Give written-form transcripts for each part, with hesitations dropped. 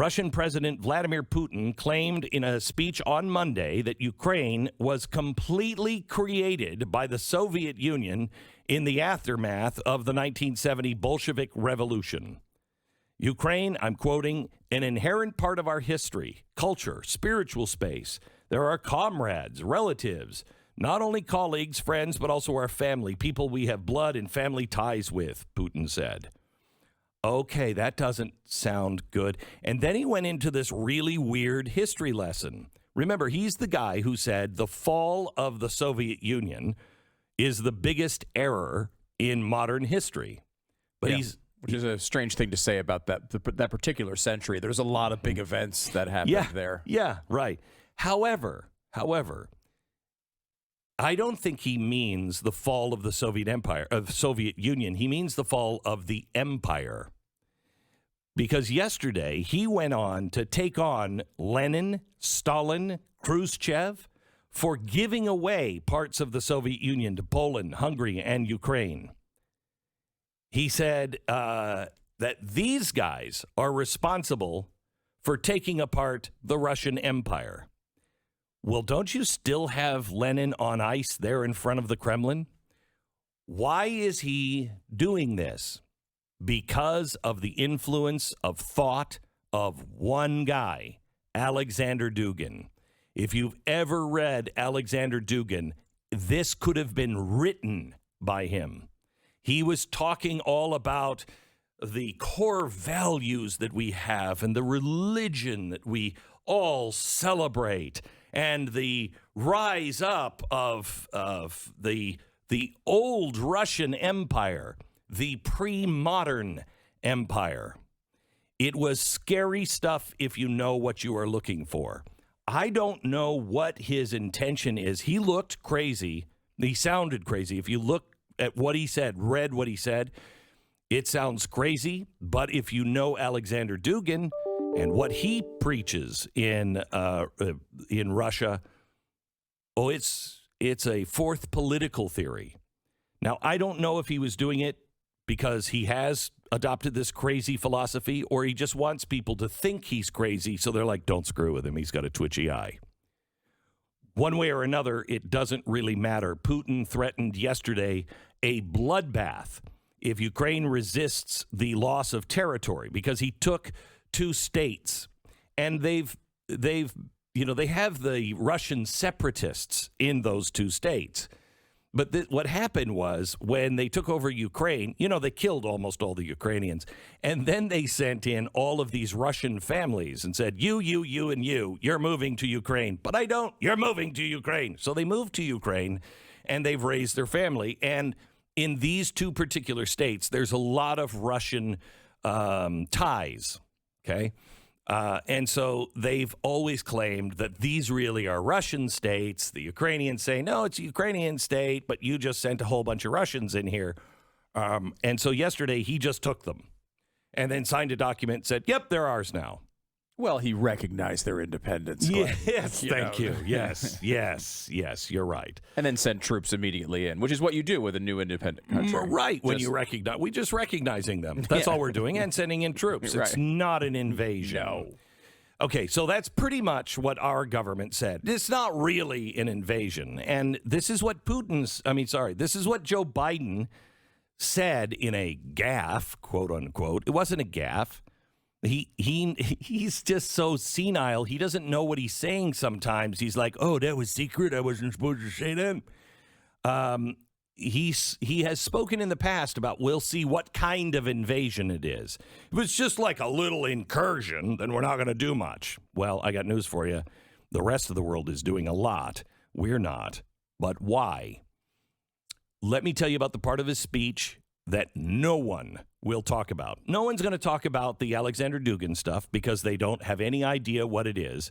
Russian President Vladimir Putin claimed in a speech on Monday that Ukraine was completely created by the Soviet Union in the aftermath of the 1970 Bolshevik Revolution. Ukraine, I'm quoting, an inherent part of our history, culture, spiritual space. There are comrades, relatives, not only colleagues, friends, but also our family, people we have blood and family ties with, Putin said. Okay, that doesn't sound good. And then he went into this really weird history lesson. Remember, he's the guy who said the fall of the Soviet Union is the biggest error in modern history. But which is a strange thing to say about that particular century. There's a lot of big events that happened there. Yeah, right. However, I don't think he means the fall of the Soviet Union. He means the fall of the empire. Because yesterday he went on to take on Lenin, Stalin, Khrushchev for giving away parts of the Soviet Union to Poland, Hungary, and Ukraine. He said that these guys are responsible for taking apart the Russian Empire. Well, don't you still have Lenin on ice there in front of the Kremlin? Why is he doing this? Because of the influence of thought of one guy, Alexander Dugin. If you've ever read Alexander Dugin, this could have been written by him. He was talking all about the core values that we have and the religion that we all celebrate and the rise up of the old Russian Empire, the pre-modern empire. It was scary stuff if you know what you are looking for. I don't know what his intention is. He looked crazy. He sounded crazy. If you look at what he said, read what he said, it sounds crazy. But if you know Alexander Dugin and what he preaches in Russia, it's a fourth political theory. Now, I don't know if he was doing it because he has adopted this crazy philosophy or he just wants people to think he's crazy. So they're like, don't screw with him. He's got a twitchy eye. One way or another, it doesn't really matter. Putin threatened yesterday a bloodbath if Ukraine resists the loss of territory because he took 2 states and they have the Russian separatists in those 2 states. But what happened was when they took over Ukraine, they killed almost all the Ukrainians. And then they sent in all of these Russian families and said, you, and you're moving to Ukraine. But I don't. You're moving to Ukraine. So they moved to Ukraine and they've raised their family. And in these 2 particular states, there's a lot of Russian ties. Okay. And so they've always claimed that these really are Russian states. The Ukrainians say, no, it's a Ukrainian state, but you just sent a whole bunch of Russians in here. And so yesterday he just took them and then signed a document and said, yep, they're ours now. Well, he recognized their independence. Yes, thank you. Yes, you're right. And then sent troops immediately in, which is what you do with a new independent country. Right, when you recognize, we're just recognizing them. That's all we're doing, and sending in troops. It's not an invasion. No. Okay, so that's pretty much what our government said. It's not really an invasion. And this is what this is what Joe Biden said in a gaffe, quote unquote. It wasn't a gaffe. He's just so senile. He doesn't know what he's saying sometimes. He's like, oh, that was secret. I wasn't supposed to say that. He has spoken in the past about we'll see what kind of invasion it is. If it's just like a little incursion, then we're not going to do much. Well, I got news for you. The rest of the world is doing a lot. We're not. But why? Let me tell you about the part of his speech that no one will talk about. No one's going to talk about the Alexander Dugin stuff because they don't have any idea what it is.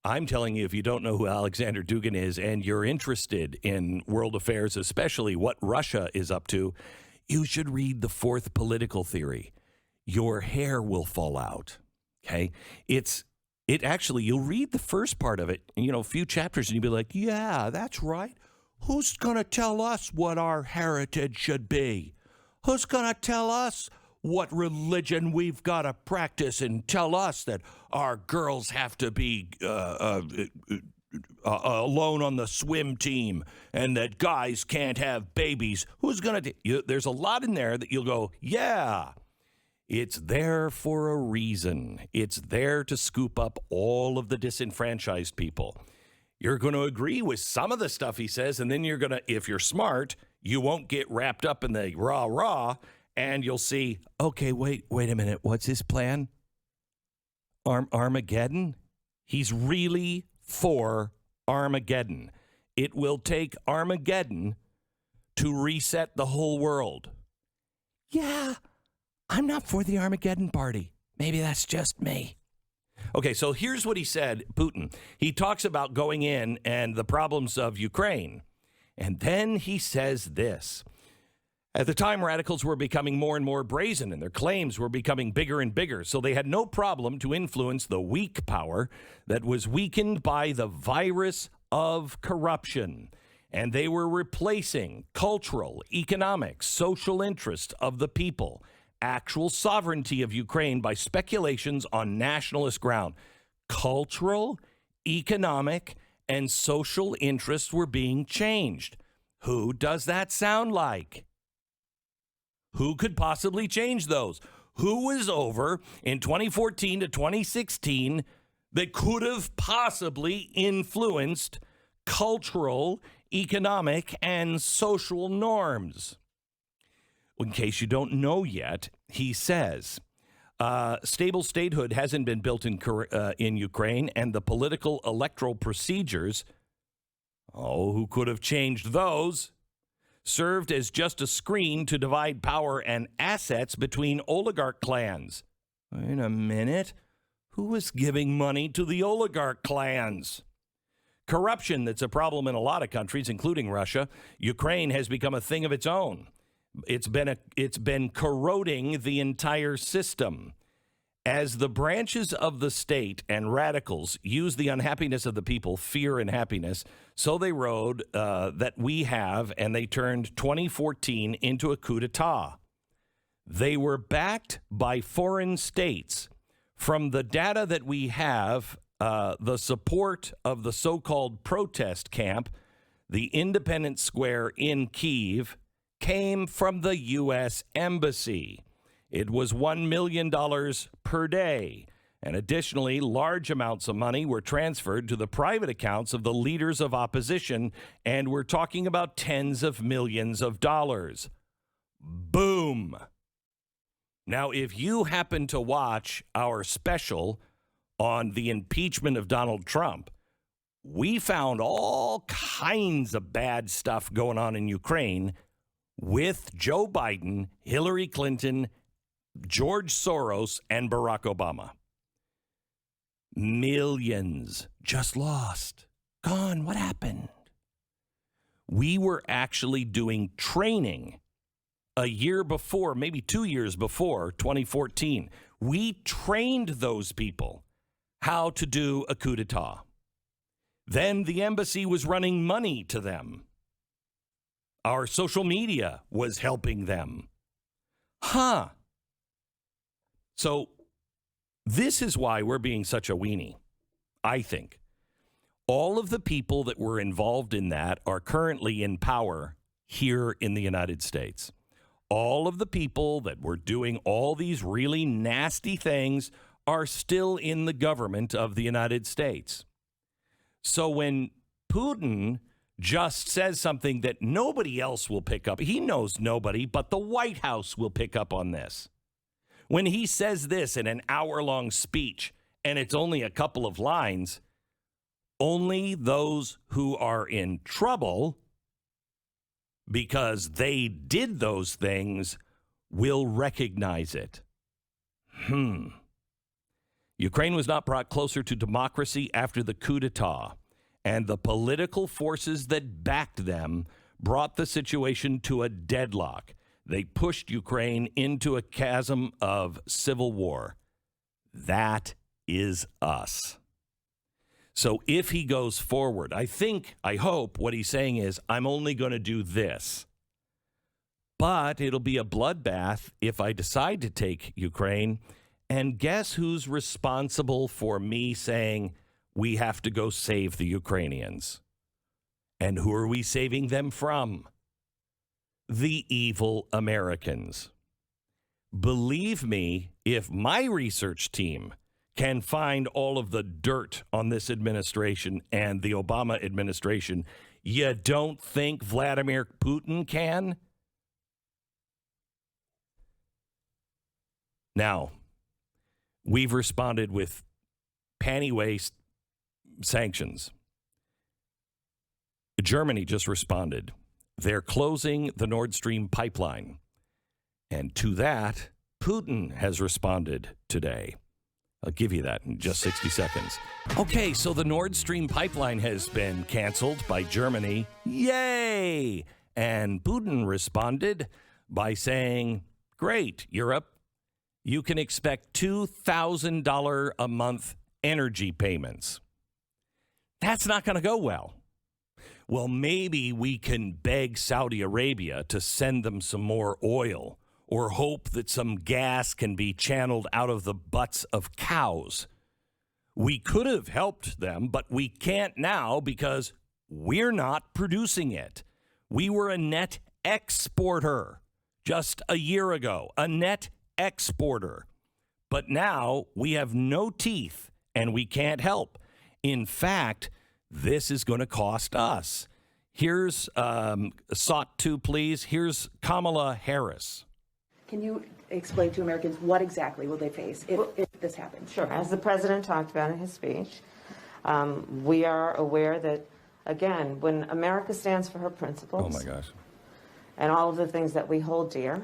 I'm telling you, if you don't know who Alexander Dugin is and you're interested in world affairs, especially what Russia is up to, you should read the fourth political theory. Your hair will fall out. Okay? You'll read the first part of it, a few chapters, and you'll be like, yeah, that's right. Who's going to tell us what our heritage should be? Who's going to tell us what religion we've got to practice and tell us that our girls have to be alone on the swim team and that guys can't have babies. Who's going to? There's a lot in there that you'll go, yeah. It's there for a reason. It's there to scoop up all of the disenfranchised people. You're going to agree with some of the stuff he says, and then you're going to, if you're smart, you won't get wrapped up in the rah-rah, and you'll see, okay, wait a minute. What's his plan? Armageddon? He's really for Armageddon. It will take Armageddon to reset the whole world. Yeah. I'm not for the Armageddon party. Maybe that's just me. Okay, so here's what he said, Putin. He talks about going in and the problems of Ukraine. And then he says this. At the time, radicals were becoming more and more brazen, and their claims were becoming bigger and bigger. So they had no problem to influence the weak power that was weakened by the virus of corruption. And they were replacing cultural, economic, social interest of the people, actual sovereignty of Ukraine by speculations on nationalist ground. Cultural, economic, and social interests were being changed. Who does that sound like? Who could possibly change those? Who was over in 2014 to 2016 that could have possibly influenced cultural, economic, and social norms? In case you don't know yet, he says, stable statehood hasn't been built in Ukraine, and the political electoral procedures, who could have changed those, served as just a screen to divide power and assets between oligarch clans. Wait a minute. Who was giving money to the oligarch clans? Corruption that's a problem in a lot of countries, including Russia. Ukraine has become a thing of its own. It's been corroding the entire system. As the branches of the state and radicals use the unhappiness of the people, fear and happiness, so they rode that we have, and they turned 2014 into a coup d'etat. They were backed by foreign states. From the data that we have, the support of the so-called protest camp, the Independence Square in Kyiv, came from the U.S. Embassy. It was $1 million per day. And additionally, large amounts of money were transferred to the private accounts of the leaders of opposition, and we're talking about tens of millions of dollars. Boom. Now, if you happen to watch our special on the impeachment of Donald Trump, we found all kinds of bad stuff going on in Ukraine with Joe Biden, Hillary Clinton, George Soros, and Barack Obama. Millions just lost. Gone. What happened? We were actually doing training a year before, maybe 2 years before 2014. We trained those people how to do a coup d'etat. Then the embassy was running money to them. Our social media was helping them. So this is why we're being such a weenie, I think. All of the people that were involved in that are currently in power here in the United States. All of the people that were doing all these really nasty things are still in the government of the United States. So when Putin just says something that nobody else will pick up, he knows nobody, but the White House will pick up on this. When he says this in an hour-long speech, and it's only a couple of lines, only those who are in trouble because they did those things will recognize it. Ukraine was not brought closer to democracy after the coup d'etat, and the political forces that backed them brought the situation to a deadlock. They pushed Ukraine into a chasm of civil war. That is us. So if he goes forward, I hope what he's saying is, I'm only going to do this. But it'll be a bloodbath if I decide to take Ukraine. And guess who's responsible for me saying we have to go save the Ukrainians? And who are we saving them from? The evil Americans. Believe me, if my research team can find all of the dirt on this administration and the Obama administration, you don't think Vladimir Putin can? Now, we've responded with panty waist sanctions. Germany just responded. They're closing the Nord Stream pipeline. And to that, Putin has responded today. I'll give you that in just 60 seconds. Okay, so the Nord Stream pipeline has been canceled by Germany. Yay! And Putin responded by saying, great, Europe. You can expect $2,000 a month energy payments. That's not going to go well. Well, maybe we can beg Saudi Arabia to send them some more oil or hope that some gas can be channeled out of the butts of cows. We could have helped them, but we can't now because we're not producing it. We were a net exporter just a year ago, a net exporter. But now we have no teeth and we can't help. In fact, this is going to cost us. Here's SOT 2, please. Here's Kamala Harris. Can you explain to Americans what exactly will they face if this happens? Sure. As the president talked about in his speech, we are aware that, again, when America stands for her principles, Oh, my gosh. and all of the things that we hold dear,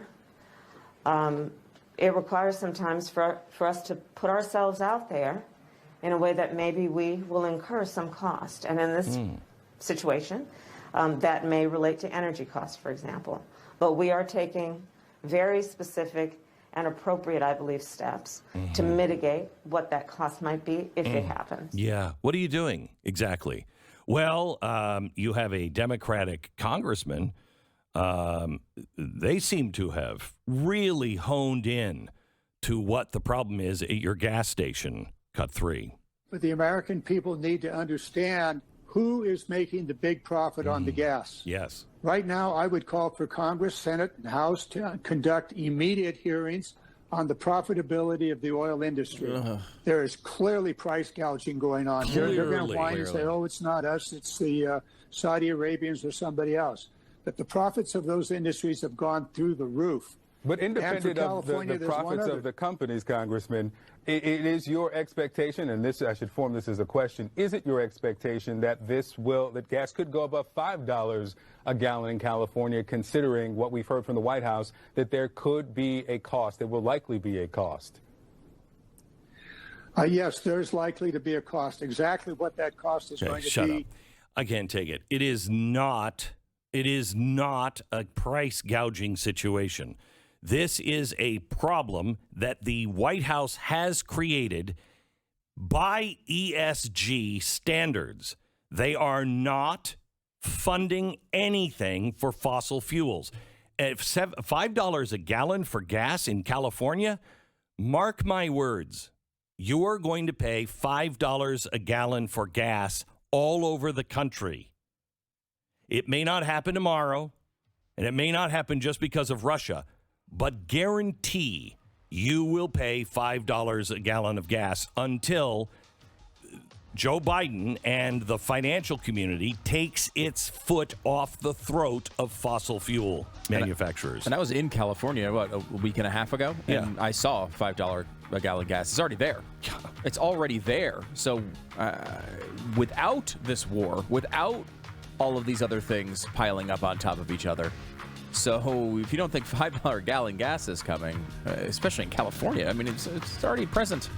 it requires sometimes for us to put ourselves out there in a way that maybe we will incur some cost. And in this situation, that may relate to energy costs, for example. But we are taking very specific and appropriate, I believe, steps to mitigate what that cost might be if it happens. Yeah. What are you doing exactly? Well, you have a Democratic congressman. They seem to have really honed in to what the problem is at your gas station, Cut 3. But the American people need to understand who is making the big profit on the gas. Yes. Right now, I would call for Congress, Senate, and House to conduct immediate hearings on the profitability of the oil industry. There is clearly price gouging going on here. They're going to whine and say, oh, it's not us, it's the Saudi Arabians or somebody else. But the profits of those industries have gone through the roof. But independent of the there's one profits other. of the companies, Congressman, it is your expectation, and this I should form this as a question, is it your expectation that that gas could go above $5 a gallon in California, considering what we've heard from the White House, that there could be a cost, there will likely be a cost? Yes, there's likely to be a cost. Exactly what that cost is going to be. Up. I can't take it. It is not a price gouging situation. This is a problem that the White House has created by ESG standards. They are not funding anything for fossil fuels. If $5 a gallon for gas in California, mark my words, you are going to pay $5 a gallon for gas all over the country. It may not happen tomorrow, and it may not happen just because of Russia, but guarantee you will pay $5 a gallon of gas until Joe Biden and the financial community takes its foot off the throat of fossil fuel manufacturers. And I was in California, a week and a half ago, and I saw $5 a gallon gas. It's already there. It's already there. So without this war, without all of these other things piling up on top of each other, so if you don't think $5 a gallon gas is coming, especially in California, I mean, it's already present.